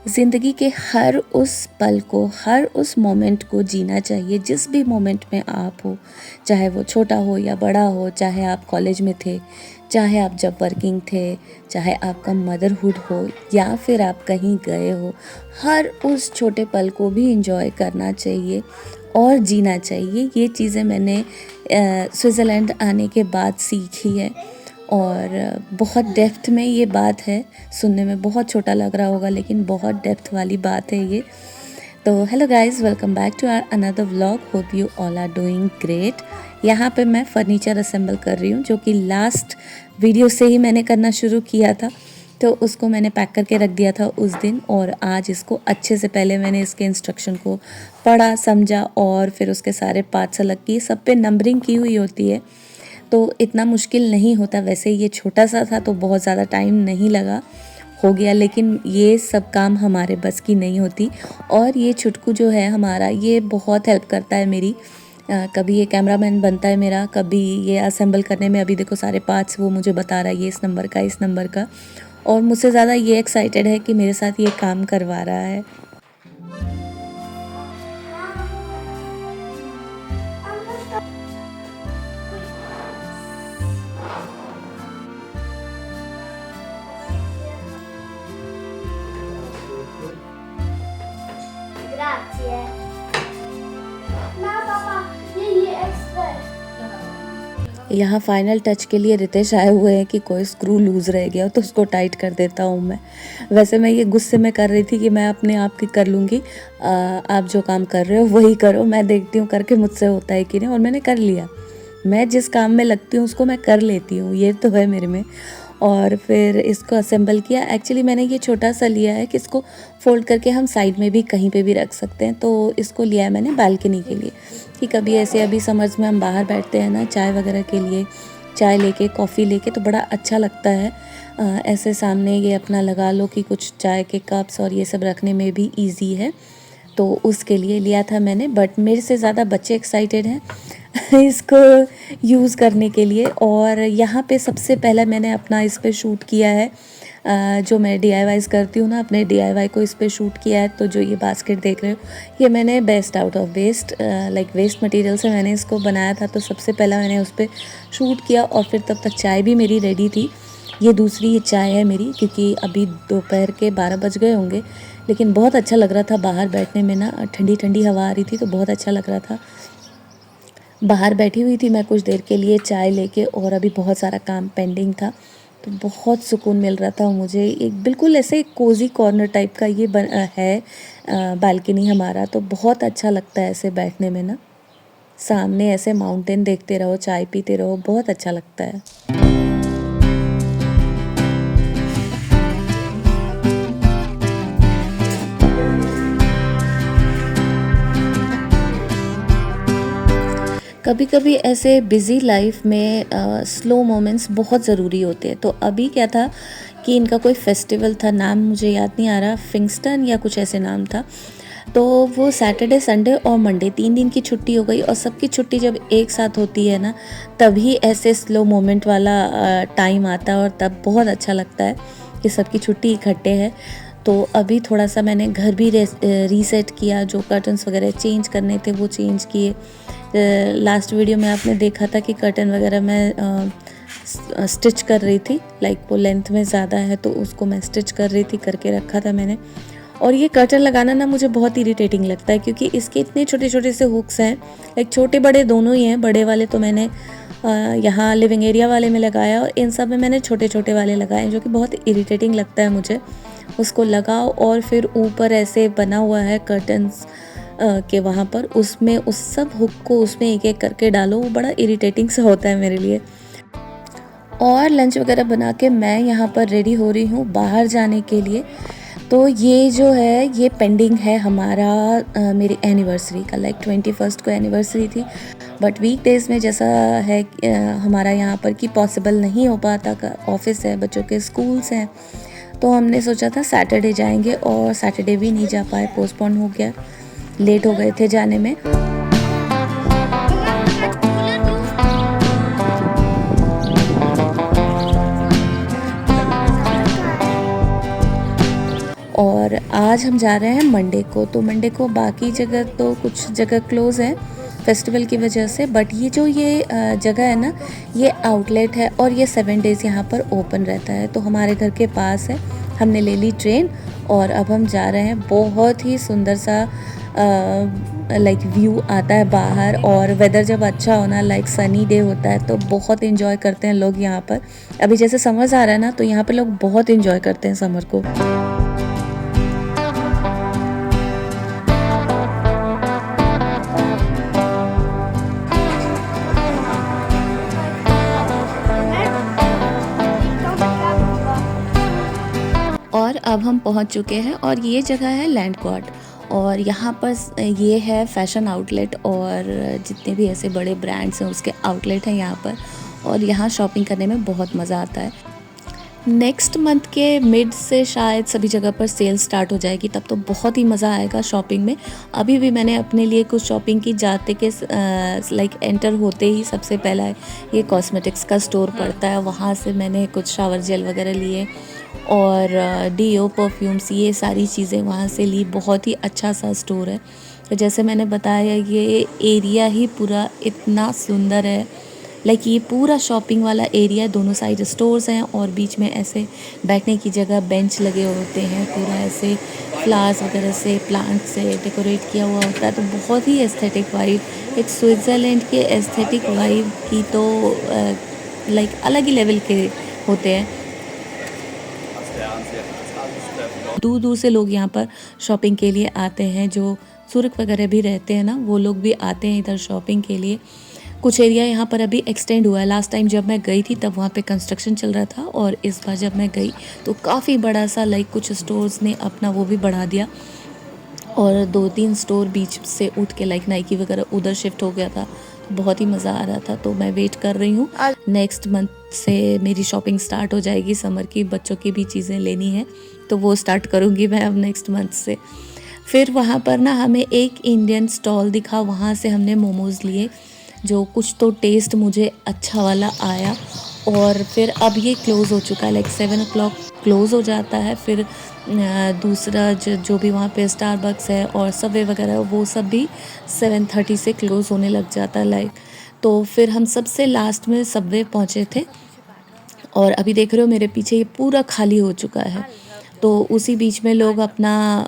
ज़िंदगी के हर उस पल को, हर उस मोमेंट को जीना चाहिए जिस भी मोमेंट में आप हो, चाहे वो छोटा हो या बड़ा हो, चाहे आप कॉलेज में थे, चाहे आप जब वर्किंग थे, चाहे आपका मदरहुड हो या फिर आप कहीं गए हो, हर उस छोटे पल को भी इंजॉय करना चाहिए और जीना चाहिए। ये चीज़ें मैंने स्विट्ज़रलैंड आने के बाद सीखी है और बहुत डेप्थ में ये बात है। सुनने में बहुत छोटा लग रहा होगा लेकिन बहुत डेप्थ वाली बात है ये। तो hello guys, welcome back to our another vlog. Hope you all are doing great. यहाँ पे मैं फ़र्नीचर असेंबल कर रही हूँ, जो कि लास्ट वीडियो से ही मैंने करना शुरू किया था। तो उसको मैंने पैक करके रख दिया था उस दिन, और आज इसको अच्छे से पहले मैंने इसके इंस्ट्रक्शन को पढ़ा, समझा और फिर उसके सारे पार्ट्स अलग किए। सब पे नंबरिंग की हुई होती है तो इतना मुश्किल नहीं होता। वैसे ये छोटा सा था तो बहुत ज़्यादा टाइम नहीं लगा, हो गया। लेकिन ये सब काम हमारे बस की नहीं होती। और ये छुटकू जो है हमारा, ये बहुत हेल्प करता है मेरी। कभी ये कैमरामैन बनता है मेरा, कभी ये असेंबल करने में। अभी देखो सारे पार्ट्स वो मुझे बता रहा है, ये इस नंबर का, इस नंबर का। और मुझसे ज़्यादा ये एक्साइटेड है कि मेरे साथ ये काम करवा रहा है। Grazie. No, papà, ये extra है। यहाँ फाइनल टच के लिए रितेश आए हुए हैं कि कोई स्क्रू लूज़ रह गया तो उसको टाइट कर देता हूँ मैं। वैसे मैं ये गुस्से में कर रही थी कि मैं अपने आप की कर लूँगी, आप जो काम कर रहे हो वही करो, मैं देखती हूँ करके मुझसे होता है कि नहीं। और मैंने कर लिया। मैं जिस काम में लगती हूँ उसको मैं कर लेती हूँ, ये तो है मेरे में। और फिर इसको असेंबल किया। एक्चुअली मैंने ये छोटा सा लिया है कि इसको फोल्ड करके हम साइड में भी कहीं पे भी रख सकते हैं। तो इसको लिया है मैंने बालकनी के लिए, कि कभी ऐसे अभी समर्स में हम बाहर बैठते हैं ना चाय वगैरह के लिए, चाय लेके, कॉफ़ी लेके, तो बड़ा अच्छा लगता है। ऐसे सामने ये अपना लगा लो कि कुछ चाय के कप्स और ये सब रखने में भी ईजी है। तो उसके लिए लिया था मैंने। बट मेरे से ज़्यादा बच्चे एक्साइटेड हैं इसको यूज़ करने के लिए। और यहाँ पे सबसे पहले मैंने अपना इस पे शूट किया है, जो मैं DIYs करती हूँ ना, अपने DIY को इस पे शूट किया है। तो जो ये बास्केट देख रहे हो, ये मैंने best out of waste, like waste material से मैंने इसको बनाया था। तो सबसे पहला मैंने उस पर शूट किया और फिर तब तक चाय भी मेरी रेडी थी। ये दूसरी चाय है मेरी, क्योंकि अभी दोपहर के 12 बज गए होंगे। लेकिन बहुत अच्छा लग रहा था बाहर बैठने में ना, ठंडी ठंडी हवा आ रही थी तो बहुत अच्छा लग रहा था। बाहर बैठी हुई थी मैं कुछ देर के लिए चाय लेके, और अभी बहुत सारा काम पेंडिंग था तो बहुत सुकून मिल रहा था मुझे। एक बिल्कुल ऐसे कोज़ी कॉर्नर टाइप का ये है बालकनी हमारा। तो बहुत अच्छा लगता है ऐसे बैठने में ना, सामने ऐसे माउंटेन देखते रहो, चाय पीते रहो, बहुत अच्छा लगता है। कभी कभी ऐसे बिज़ी लाइफ में स्लो मोमेंट्स बहुत ज़रूरी होते हैं। तो अभी क्या था कि इनका कोई फेस्टिवल था, नाम मुझे याद नहीं आ रहा, फिंगस्टन या कुछ ऐसे नाम था। तो वो सैटरडे, संडे और मंडे 3 दिन की छुट्टी हो गई। और सबकी छुट्टी जब एक साथ होती है ना, तभी ऐसे स्लो मोमेंट वाला टाइम आता है और तब बहुत अच्छा लगता है कि सबकी छुट्टी इकट्ठे है। तो अभी थोड़ा सा मैंने घर भी रीसेट किया, जो कर्टन्स वगैरह चेंज करने थे वो चेंज किए। लास्ट वीडियो में आपने देखा था कि कर्टन वगैरह मैं स्टिच कर रही थी, लाइक वो लेंथ में ज़्यादा है तो उसको मैं स्टिच कर रही थी, करके रखा था मैंने। और ये कर्टन लगाना ना मुझे बहुत इरिटेटिंग लगता है, क्योंकि इसके इतने छोटे छोटे से हुक्स हैं, लाइक छोटे बड़े दोनों ही हैं। बड़े वाले तो मैंने यहाँ लिविंग एरिया वाले में लगाया, और इन सब में मैंने छोटे छोटे वाले लगाए, जो कि बहुत इरिटेटिंग लगता है मुझे। उसको लगाओ और फिर ऊपर ऐसे बना हुआ है कर्टन्स के वहाँ पर, उसमें उस सब हुक को उसमें एक एक करके डालो, वो बड़ा इरिटेटिंग सा होता है मेरे लिए। और लंच वगैरह बना के मैं यहाँ पर रेडी हो रही हूँ बाहर जाने के लिए। तो ये जो है ये पेंडिंग है हमारा मेरी एनिवर्सरी का, लाइक 21 को एनिवर्सरी थी। बट वीकडेज़ में जैसा है हमारा यहाँ पर कि पॉसिबल नहीं हो पाता, ऑफिस है, बच्चों के स्कूल्स हैं। तो हमने सोचा था सैटरडे जाएंगे, और सैटरडे भी नहीं जा पाए, पोस्टपोन हो गया, लेट हो गए थे जाने में। और आज हम जा रहे हैं मंडे को। तो मंडे को बाकी जगह तो कुछ जगह क्लोज़ है फेस्टिवल की वजह से, बट ये जो ये जगह है ना, ये आउटलेट है और ये 7 डेज़ यहाँ पर ओपन रहता है। तो हमारे घर के पास है, हमने ले ली ट्रेन और अब हम जा रहे हैं। बहुत ही सुंदर सा लाइक व्यू आता है बाहर, और वेदर जब अच्छा होना लाइक सनी डे होता है तो बहुत इन्जॉय करते हैं लोग यहाँ पर। अभी जैसे समर्स आ रहा है ना, तो यहाँ पर लोग बहुत इन्जॉय करते हैं समर को। और अब हम पहुंच चुके हैं और ये जगह है लैंड कोर्ट, और यहाँ पर ये है फैशन आउटलेट, और जितने भी ऐसे बड़े ब्रांड्स हैं उसके आउटलेट हैं यहाँ पर, और यहाँ शॉपिंग करने में बहुत मज़ा आता है। नेक्स्ट मंथ के मिड से शायद सभी जगह पर सेल स्टार्ट हो जाएगी, तब तो बहुत ही मज़ा आएगा शॉपिंग में। अभी भी मैंने अपने लिए कुछ शॉपिंग की, जाते के लाइक एंटर होते ही सबसे पहला ये कॉस्मेटिक्स का स्टोर पड़ता है, वहाँ से मैंने कुछ शावर जेल वगैरह लिए और डीओ परफ्यूम्स, ये सारी चीज़ें वहाँ से ली। बहुत ही अच्छा सा स्टोर है। तो जैसे मैंने बताया, ये एरिया ही पूरा इतना सुंदर है, लाइक ये पूरा शॉपिंग वाला एरिया, दोनों साइड स्टोर्स हैं और बीच में ऐसे बैठने की जगह, बेंच लगे होते हैं, पूरा ऐसे फ्लावर्स वगैरह से, प्लांट से डेकोरेट किया हुआ होता है। तो बहुत ही एस्थेटिक वाइब, एक स्विट्ज़रलैंड के एस्थेटिक वाइब की तो लाइक अलग ही लेवल के होते हैं। दूर दूर से लोग यहाँ पर शॉपिंग के लिए आते हैं, जो सुरख वगैरह भी रहते हैं ना, वो लोग भी आते हैं इधर शॉपिंग के लिए। कुछ एरिया यहाँ पर अभी एक्सटेंड हुआ है। लास्ट टाइम जब मैं गई थी तब वहाँ पे कंस्ट्रक्शन चल रहा था, और इस बार जब मैं गई तो काफ़ी बड़ा सा लाइक कुछ स्टोर्स ने अपना वो भी बढ़ा दिया, और 2-3 स्टोर बीच से उठ के लाइक नाइकी वगैरह उधर शिफ्ट हो गया था। बहुत ही मज़ा आ रहा था। तो मैं वेट कर रही हूँ, नेक्स्ट मंथ से मेरी शॉपिंग स्टार्ट हो जाएगी समर की। बच्चों की भी चीज़ें लेनी है तो वो स्टार्ट करूँगी मैं अब नेक्स्ट मंथ से। फिर वहाँ पर ना हमें एक इंडियन स्टॉल दिखा, वहाँ से हमने मोमोज़ लिए, जो कुछ तो टेस्ट मुझे अच्छा वाला आया। और फिर अब ये क्लोज़ हो चुका है, लाइक 7 o'clock क्लोज़ हो जाता है। फिर दूसरा जो भी वहाँ पे स्टारबक्स है और सबवे वगैरह, वो सब भी 7:30 से क्लोज़ होने लग जाता है लाइक। तो फिर हम सबसे लास्ट में सबवे पहुँचे थे, और अभी देख रहे हो मेरे पीछे ये पूरा खाली हो चुका है। तो उसी बीच में लोग अपना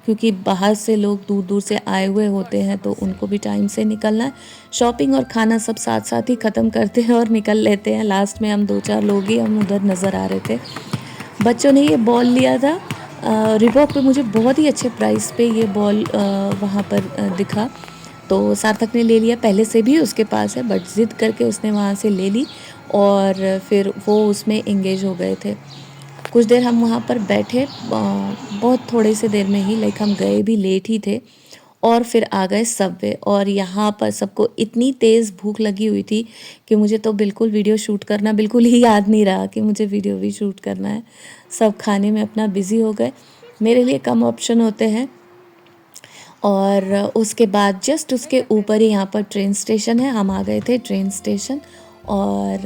क्योंकि बाहर से लोग दूर दूर से आए हुए होते हैं, तो उनको भी टाइम से निकलना है। शॉपिंग और खाना सब साथ साथ ही ख़त्म करते हैं और निकल लेते हैं। लास्ट में हम 2-4 लोग ही हम उधर नज़र आ रहे थे। बच्चों ने ये बॉल लिया था रिबॉक पे, मुझे बहुत ही अच्छे प्राइस पे ये बॉल वहाँ पर दिखा, तो सार्थक ने ले लिया। पहले से भी उसके पास है, बट ज़िद करके उसने वहाँ से ले ली, और फिर वो उसमें इंगेज हो गए थे। कुछ देर हम वहाँ पर बैठे, बहुत थोड़े से देर में ही, लाइक हम गए भी लेट ही थे, और फिर आ गए सबवे। और यहाँ पर सबको इतनी तेज़ भूख लगी हुई थी कि मुझे तो बिल्कुल वीडियो शूट करना बिल्कुल ही याद नहीं रहा कि मुझे वीडियो भी शूट करना है। सब खाने में अपना बिज़ी हो गए, मेरे लिए कम ऑप्शन होते हैं। और उसके बाद जस्ट उसके ऊपर ही यहाँ पर ट्रेन स्टेशन है, हम आ गए थे ट्रेन स्टेशन, और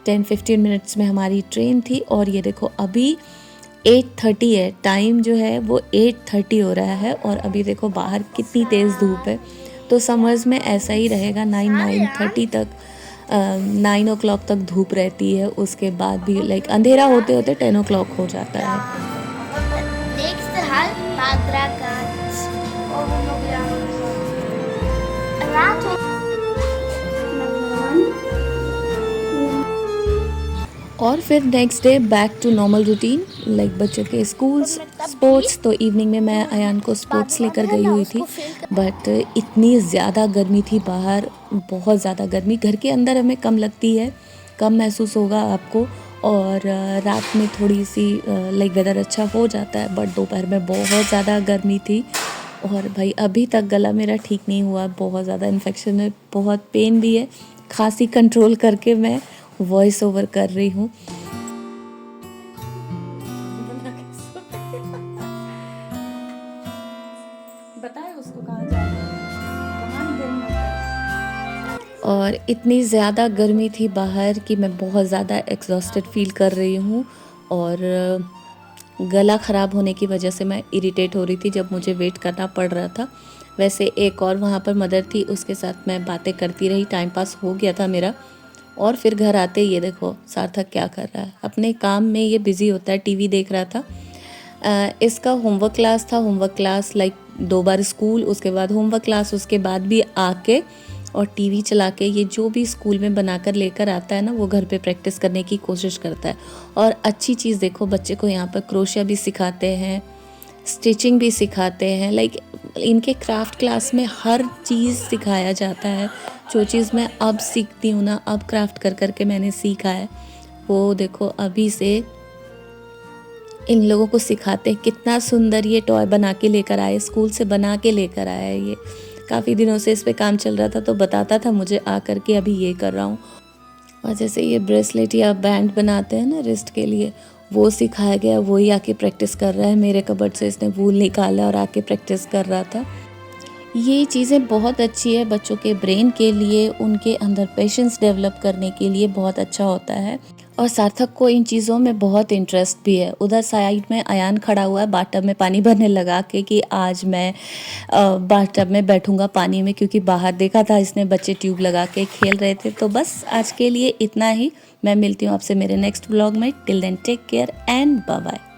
10-15 मिनट्स में हमारी ट्रेन थी। और ये देखो अभी 8:30 है, टाइम जो है वो 8:30 हो रहा है, और अभी देखो बाहर कितनी तेज़ धूप है। तो समर्स में ऐसा ही रहेगा, 9-9:30 तक 9 o'clock तक धूप रहती है। उसके बाद भी लाइक अंधेरा होते होते 10 o'clock हो जाता है। Nächste Halt Madragans. Rato. और फिर next day back to normal routine, like बच्चों के स्कूल्स, स्पोर्ट्स। तो इवनिंग में मैं अयान को स्पोर्ट्स लेकर गई हुई थी, बट इतनी ज़्यादा गर्मी थी बाहर, बहुत ज़्यादा गर्मी। घर के अंदर हमें कम लगती है, कम महसूस होगा आपको, और रात में थोड़ी सी लाइक वेदर अच्छा हो जाता है, बट दोपहर में बहुत ज़्यादा गर्मी थी। और भाई अभी तक गला मेरा ठीक नहीं हुआ, बहुत ज़्यादा इन्फेक्शन है, बहुत पेन भी है। खांसी कंट्रोल करके मैं वॉइस ओवर कर रही हूँ। बताए उसको कहाँ जाना है। और इतनी ज़्यादा गर्मी थी बाहर कि मैं बहुत ज़्यादा एग्जॉस्टेड फील कर रही हूँ, और गला ख़राब होने की वजह से मैं इरिटेट हो रही थी जब मुझे वेट करना पड़ रहा था। वैसे एक और वहाँ पर मदर थी, उसके साथ मैं बातें करती रही, टाइम पास हो गया था मेरा। और फिर घर आते ये देखो सार्थक क्या कर रहा है, अपने काम में ये बिज़ी होता है, टीवी देख रहा था। इसका होमवर्क क्लास था, होमवर्क क्लास लाइक 2 बार स्कूल, उसके बाद होमवर्क क्लास, उसके बाद भी आके और टीवी चला के ये जो भी स्कूल में बनाकर लेकर आता है ना, वो घर पे प्रैक्टिस करने की कोशिश करता है। और अच्छी चीज़ देखो, बच्चे को यहाँ पर क्रोशिया भी सिखाते हैं, स्टिचिंग भी सिखाते हैं। लाइक इनके क्राफ्ट क्लास में हर चीज़ सिखाया जाता है। जो चीज़ मैं अब सीखती हूँ ना, अब क्राफ्ट कर कर के मैंने सीखा है, वो देखो अभी से इन लोगों को सिखाते हैं। कितना सुंदर ये टॉय बना के लेकर आए, स्कूल से बना के लेकर आया है। ये काफ़ी दिनों से इस पे काम चल रहा था, तो बताता था मुझे आ कर के अभी ये कर रहा हूँ। और जैसे ये ब्रेसलेट या बैंड बनाते हैं ना रिस्ट के लिए, वो सिखाया गया, वही आके प्रैक्टिस कर रहा है। मेरे कबर्ड से इसने वूल निकाला और आके प्रैक्टिस कर रहा था। ये चीज़ें बहुत अच्छी है बच्चों के ब्रेन के लिए, उनके अंदर पेशेंस डेवलप करने के लिए बहुत अच्छा होता है। और सार्थक को इन चीज़ों में बहुत इंटरेस्ट भी है। उधर साइड में अयान खड़ा हुआ है बाथटब में पानी भरने लगा के कि आज मैं बाथटब में बैठूंगा पानी में, क्योंकि बाहर देखा था इसने बच्चे ट्यूब लगा के खेल रहे थे। तो बस आज के लिए इतना ही। मैं मिलती हूँ आपसे मेरे नेक्स्ट व्लॉग में। Till then take care and bye bye.